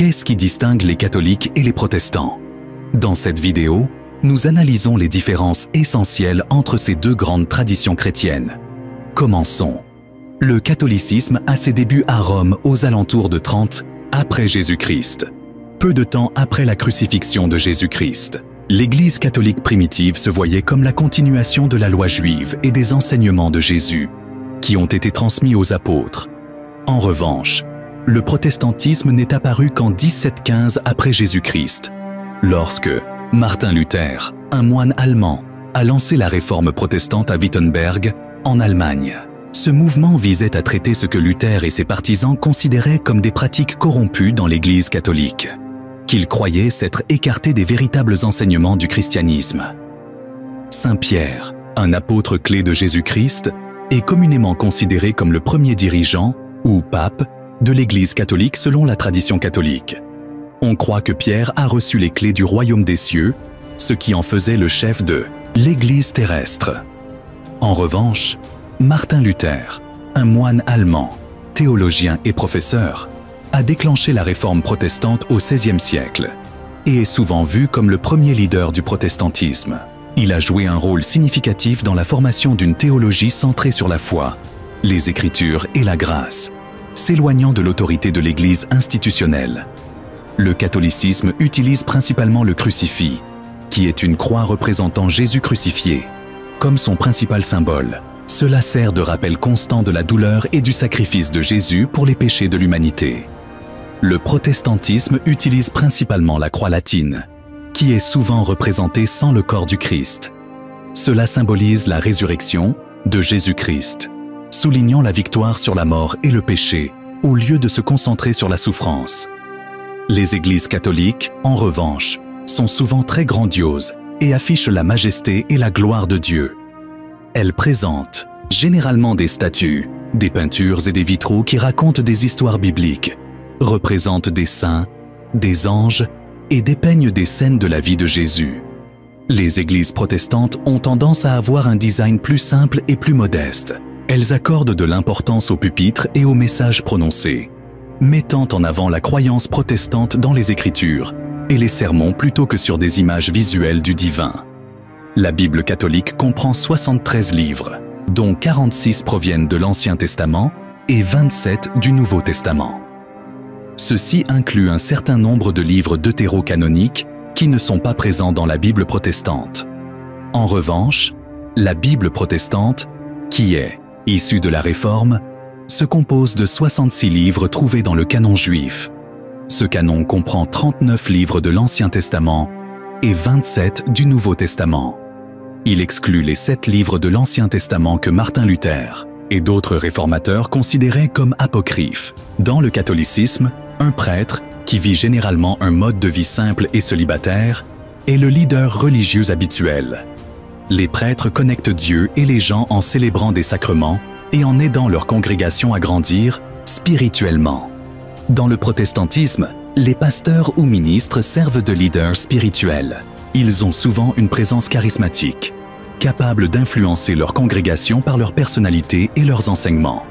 Qu'est-ce qui distingue les catholiques et les protestants? Dans cette vidéo, nous analysons les différences essentielles entre ces deux grandes traditions chrétiennes. Commençons. Le catholicisme a ses débuts à Rome aux alentours de 30 après Jésus-Christ. Peu de temps après la crucifixion de Jésus-Christ, l'Église catholique primitive se voyait comme la continuation de la loi juive et des enseignements de Jésus, qui ont été transmis aux apôtres. En revanche, le protestantisme n'est apparu qu'en 1715 après Jésus-Christ, lorsque Martin Luther, un moine allemand, a lancé la réforme protestante à Wittenberg, en Allemagne. Ce mouvement visait à traiter ce que Luther et ses partisans considéraient comme des pratiques corrompues dans l'Église catholique, qu'ils croyaient s'être écartés des véritables enseignements du christianisme. Saint Pierre, un apôtre clé de Jésus-Christ, est communément considéré comme le premier dirigeant, ou pape, de l'Église catholique selon la tradition catholique. On croit que Pierre a reçu les clés du royaume des cieux, ce qui en faisait le chef de l'Église terrestre. En revanche, Martin Luther, un moine allemand, théologien et professeur, a déclenché la réforme protestante au XVIe siècle et est souvent vu comme le premier leader du protestantisme. Il a joué un rôle significatif dans la formation d'une théologie centrée sur la foi, les Écritures et la grâce, s'éloignant de l'autorité de l'Église institutionnelle. Le catholicisme utilise principalement le crucifix, qui est une croix représentant Jésus crucifié, comme son principal symbole. Cela sert de rappel constant de la douleur et du sacrifice de Jésus pour les péchés de l'humanité. Le protestantisme utilise principalement la croix latine, qui est souvent représentée sans le corps du Christ. Cela symbolise la résurrection de Jésus-Christ, soulignant la victoire sur la mort et le péché, au lieu de se concentrer sur la souffrance. Les églises catholiques, en revanche, sont souvent très grandioses et affichent la majesté et la gloire de Dieu. Elles présentent généralement des statues, des peintures et des vitraux qui racontent des histoires bibliques, représentent des saints, des anges et dépeignent des scènes de la vie de Jésus. Les églises protestantes ont tendance à avoir un design plus simple et plus modeste. Elles accordent de l'importance au pupitre et aux messages prononcés, mettant en avant la croyance protestante dans les Écritures et les sermons plutôt que sur des images visuelles du divin. La Bible catholique comprend 73 livres, dont 46 proviennent de l'Ancien Testament et 27 du Nouveau Testament. Ceci inclut un certain nombre de livres deutérocanoniques qui ne sont pas présents dans la Bible protestante. En revanche, la Bible protestante, qui est issue de la Réforme, se compose de 66 livres trouvés dans le canon juif. Ce canon comprend 39 livres de l'Ancien Testament et 27 du Nouveau Testament. Il exclut les 7 livres de l'Ancien Testament que Martin Luther et d'autres réformateurs considéraient comme apocryphes. Dans le catholicisme, un prêtre, qui vit généralement un mode de vie simple et célibataire, est le leader religieux habituel. Les prêtres connectent Dieu et les gens en célébrant des sacrements et en aidant leur congrégation à grandir spirituellement. Dans le protestantisme, les pasteurs ou ministres servent de leaders spirituels. Ils ont souvent une présence charismatique, capable d'influencer leur congrégation par leur personnalité et leurs enseignements.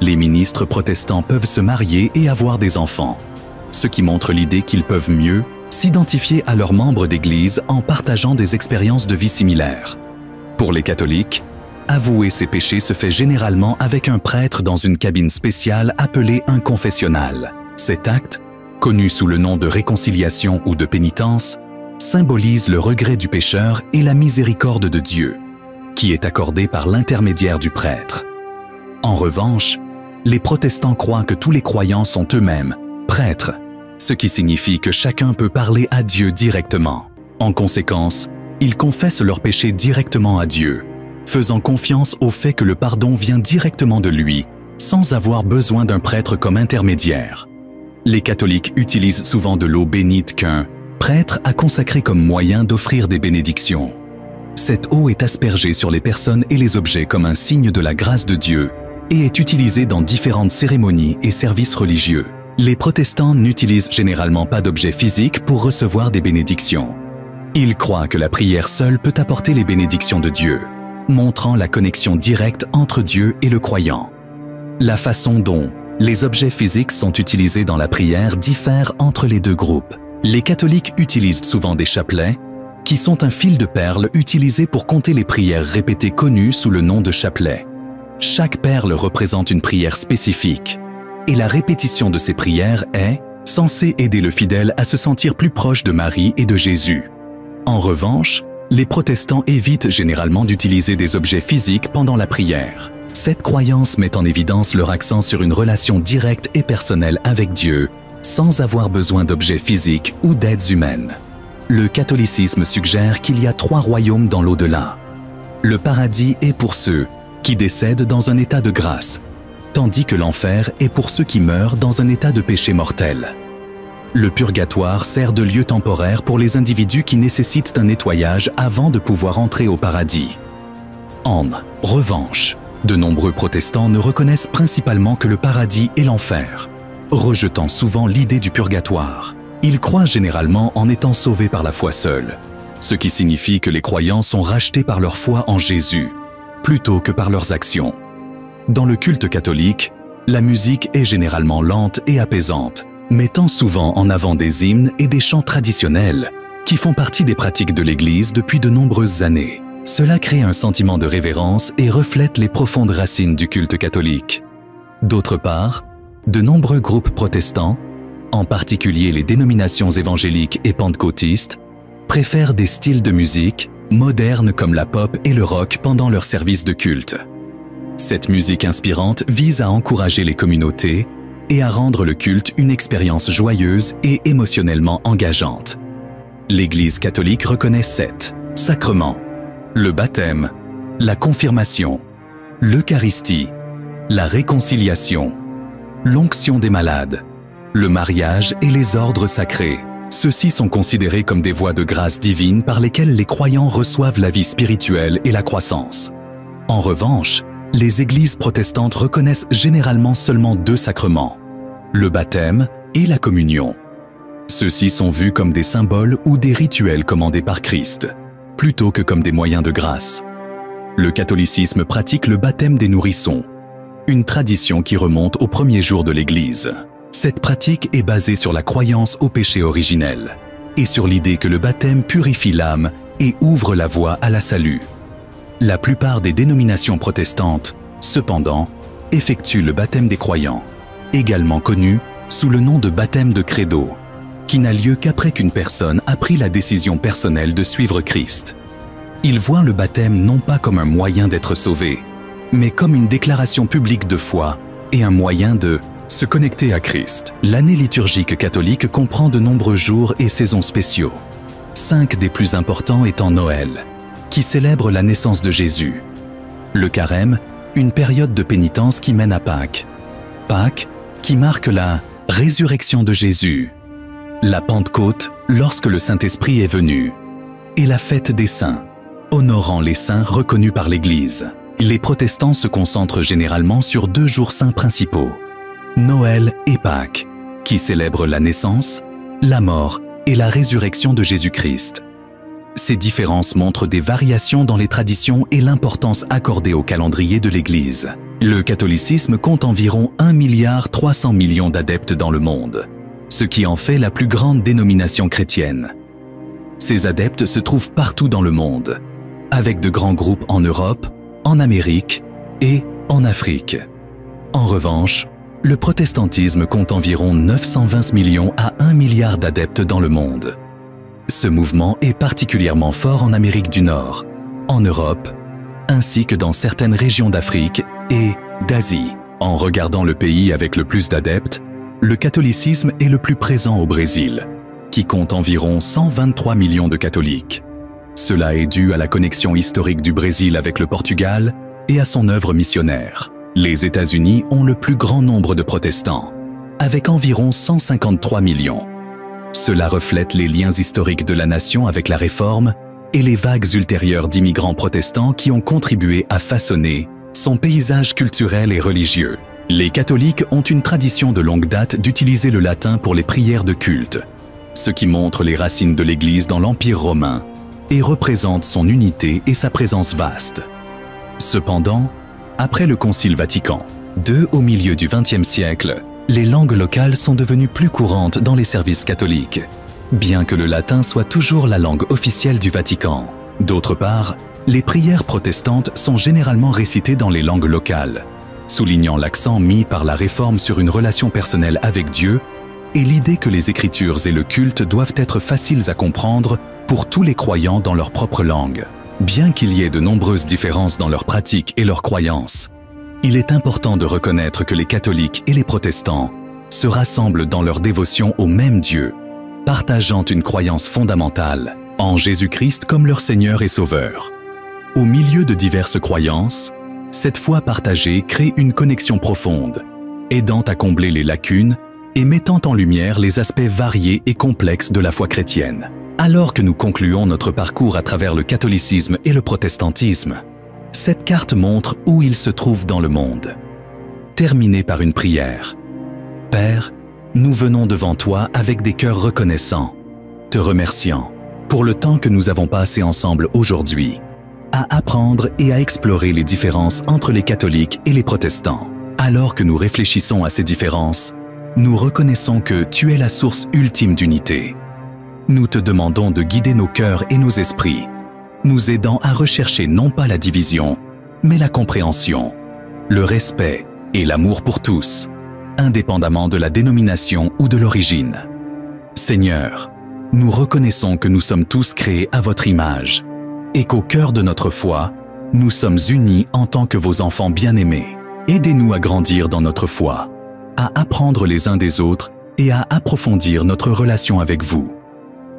Les ministres protestants peuvent se marier et avoir des enfants, ce qui montre l'idée qu'ils peuvent mieux s'identifier à leurs membres d'Église en partageant des expériences de vie similaires. Pour les catholiques, avouer ses péchés se fait généralement avec un prêtre dans une cabine spéciale appelée un confessionnal. Cet acte, connu sous le nom de réconciliation ou de pénitence, symbolise le regret du pécheur et la miséricorde de Dieu, qui est accordée par l'intermédiaire du prêtre. En revanche, les protestants croient que tous les croyants sont eux-mêmes prêtres, ce qui signifie que chacun peut parler à Dieu directement. En conséquence, ils confessent leurs péchés directement à Dieu, faisant confiance au fait que le pardon vient directement de lui, sans avoir besoin d'un prêtre comme intermédiaire. Les catholiques utilisent souvent de l'eau bénite qu'un prêtre a consacrée comme moyen d'offrir des bénédictions. Cette eau est aspergée sur les personnes et les objets comme un signe de la grâce de Dieu et est utilisée dans différentes cérémonies et services religieux. Les protestants n'utilisent généralement pas d'objets physiques pour recevoir des bénédictions. Ils croient que la prière seule peut apporter les bénédictions de Dieu, montrant la connexion directe entre Dieu et le croyant. La façon dont les objets physiques sont utilisés dans la prière diffèrent entre les deux groupes. Les catholiques utilisent souvent des chapelets, qui sont un fil de perles utilisé pour compter les prières répétées connues sous le nom de chapelet. Chaque perle représente une prière spécifique, et la répétition de ces prières est censée aider le fidèle à se sentir plus proche de Marie et de Jésus. En revanche, les protestants évitent généralement d'utiliser des objets physiques pendant la prière. Cette croyance met en évidence leur accent sur une relation directe et personnelle avec Dieu, sans avoir besoin d'objets physiques ou d'aides humaines. Le catholicisme suggère qu'il y a 3 royaumes dans l'au-delà. Le paradis est pour ceux qui décèdent dans un état de grâce, tandis que l'enfer est pour ceux qui meurent dans un état de péché mortel. Le purgatoire sert de lieu temporaire pour les individus qui nécessitent un nettoyage avant de pouvoir entrer au paradis. En revanche, de nombreux protestants ne reconnaissent principalement que le paradis et l'enfer, rejetant souvent l'idée du purgatoire. Ils croient généralement en étant sauvés par la foi seule, ce qui signifie que les croyants sont rachetés par leur foi en Jésus, plutôt que par leurs actions. Dans le culte catholique, la musique est généralement lente et apaisante, mettant souvent en avant des hymnes et des chants traditionnels qui font partie des pratiques de l'Église depuis de nombreuses années. Cela crée un sentiment de révérence et reflète les profondes racines du culte catholique. D'autre part, de nombreux groupes protestants, en particulier les dénominations évangéliques et pentecôtistes, préfèrent des styles de musique modernes comme la pop et le rock pendant leur service de culte. Cette musique inspirante vise à encourager les communautés et à rendre le culte une expérience joyeuse et émotionnellement engageante. L'Église catholique reconnaît 7 sacrements: le baptême, la confirmation, l'Eucharistie, la réconciliation, l'onction des malades, le mariage et les ordres sacrés. Ceux-ci sont considérés comme des voies de grâce divine par lesquelles les croyants reçoivent la vie spirituelle et la croissance. En revanche, les églises protestantes reconnaissent généralement seulement 2 sacrements: le baptême et la communion. Ceux-ci sont vus comme des symboles ou des rituels commandés par Christ, plutôt que comme des moyens de grâce. Le catholicisme pratique le baptême des nourrissons, une tradition qui remonte aux premiers jours de l'Église. Cette pratique est basée sur la croyance au péché originel et sur l'idée que le baptême purifie l'âme et ouvre la voie à la salut. La plupart des dénominations protestantes, cependant, effectuent le baptême des croyants, également connu sous le nom de baptême de credo, qui n'a lieu qu'après qu'une personne a pris la décision personnelle de suivre Christ. Ils voient le baptême non pas comme un moyen d'être sauvé, mais comme une déclaration publique de foi et un moyen de se connecter à Christ. L'année liturgique catholique comprend de nombreux jours et saisons spéciaux. 5 des plus importants étant Noël, qui célèbre la naissance de Jésus. Le Carême, une période de pénitence qui mène à Pâques. Pâques, qui marque la résurrection de Jésus. La Pentecôte, lorsque le Saint-Esprit est venu. Et la fête des saints, honorant les saints reconnus par l'Église. Les protestants se concentrent généralement sur 2 jours saints principaux: Noël et Pâques, qui célèbrent la naissance, la mort et la résurrection de Jésus-Christ. Ces différences montrent des variations dans les traditions et l'importance accordée au calendrier de l'Église. Le catholicisme compte environ 1,3 milliard d'adeptes dans le monde, ce qui en fait la plus grande dénomination chrétienne. Ces adeptes se trouvent partout dans le monde, avec de grands groupes en Europe, en Amérique et en Afrique. En revanche, le protestantisme compte environ 920 millions à 1 milliard d'adeptes dans le monde. Ce mouvement est particulièrement fort en Amérique du Nord, en Europe, ainsi que dans certaines régions d'Afrique et d'Asie. En regardant le pays avec le plus d'adeptes, le catholicisme est le plus présent au Brésil, qui compte environ 123 millions de catholiques. Cela est dû à la connexion historique du Brésil avec le Portugal et à son œuvre missionnaire. Les États-Unis ont le plus grand nombre de protestants, avec environ 153 millions. Cela reflète les liens historiques de la nation avec la Réforme et les vagues ultérieures d'immigrants protestants qui ont contribué à façonner son paysage culturel et religieux. Les catholiques ont une tradition de longue date d'utiliser le latin pour les prières de culte, ce qui montre les racines de l'Église dans l'Empire romain et représente son unité et sa présence vaste. Cependant, après le Concile Vatican Au milieu du XXe siècle, les langues locales sont devenues plus courantes dans les services catholiques, bien que le latin soit toujours la langue officielle du Vatican. D'autre part, les prières protestantes sont généralement récitées dans les langues locales, soulignant l'accent mis par la Réforme sur une relation personnelle avec Dieu et l'idée que les Écritures et le culte doivent être faciles à comprendre pour tous les croyants dans leur propre langue. Bien qu'il y ait de nombreuses différences dans leurs pratiques et leurs croyances, il est important de reconnaître que les catholiques et les protestants se rassemblent dans leur dévotion au même Dieu, partageant une croyance fondamentale en Jésus-Christ comme leur Seigneur et Sauveur. Au milieu de diverses croyances, cette foi partagée crée une connexion profonde, aidant à combler les lacunes et mettant en lumière les aspects variés et complexes de la foi chrétienne. Alors que nous concluons notre parcours à travers le catholicisme et le protestantisme, cette carte montre où ils se trouvent dans le monde. Terminée par une prière. Père, nous venons devant toi avec des cœurs reconnaissants, te remerciant pour le temps que nous avons passé ensemble aujourd'hui, à apprendre et à explorer les différences entre les catholiques et les protestants. Alors que nous réfléchissons à ces différences, nous reconnaissons que tu es la source ultime d'unité. Nous te demandons de guider nos cœurs et nos esprits, nous aidant à rechercher non pas la division, mais la compréhension, le respect et l'amour pour tous, indépendamment de la dénomination ou de l'origine. Seigneur, nous reconnaissons que nous sommes tous créés à votre image et qu'au cœur de notre foi, nous sommes unis en tant que vos enfants bien-aimés. Aidez-nous à grandir dans notre foi, à apprendre les uns des autres et à approfondir notre relation avec vous.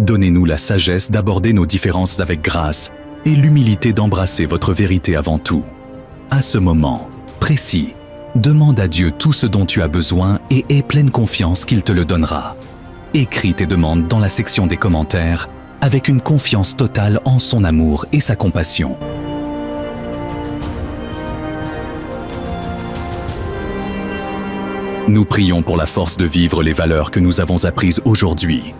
Donnez-nous la sagesse d'aborder nos différences avec grâce et l'humilité d'embrasser votre vérité avant tout. À ce moment précis, demande à Dieu tout ce dont tu as besoin et aie pleine confiance qu'il te le donnera. Écris tes demandes dans la section des commentaires avec une confiance totale en son amour et sa compassion. Nous prions pour la force de vivre les valeurs que nous avons apprises aujourd'hui,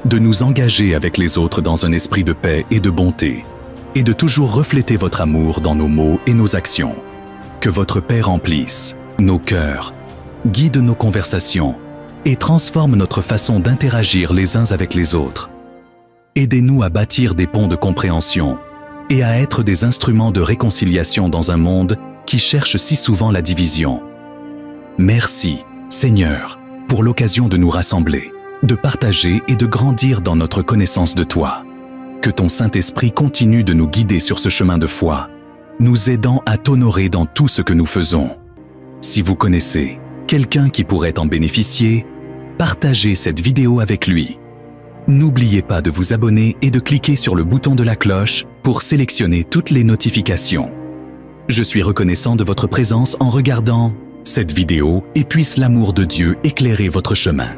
de nous engager avec les autres dans un esprit de paix et de bonté, et de toujours refléter votre amour dans nos mots et nos actions. Que votre paix remplisse nos cœurs, guide nos conversations et transforme notre façon d'interagir les uns avec les autres. Aidez-nous à bâtir des ponts de compréhension et à être des instruments de réconciliation dans un monde qui cherche si souvent la division. Merci, Seigneur, pour l'occasion de nous rassembler, de partager et de grandir dans notre connaissance de toi. Que ton Saint-Esprit continue de nous guider sur ce chemin de foi, nous aidant à t'honorer dans tout ce que nous faisons. Si vous connaissez quelqu'un qui pourrait en bénéficier, partagez cette vidéo avec lui. N'oubliez pas de vous abonner et de cliquer sur le bouton de la cloche pour sélectionner toutes les notifications. Je suis reconnaissant de votre présence en regardant cette vidéo et puisse l'amour de Dieu éclairer votre chemin.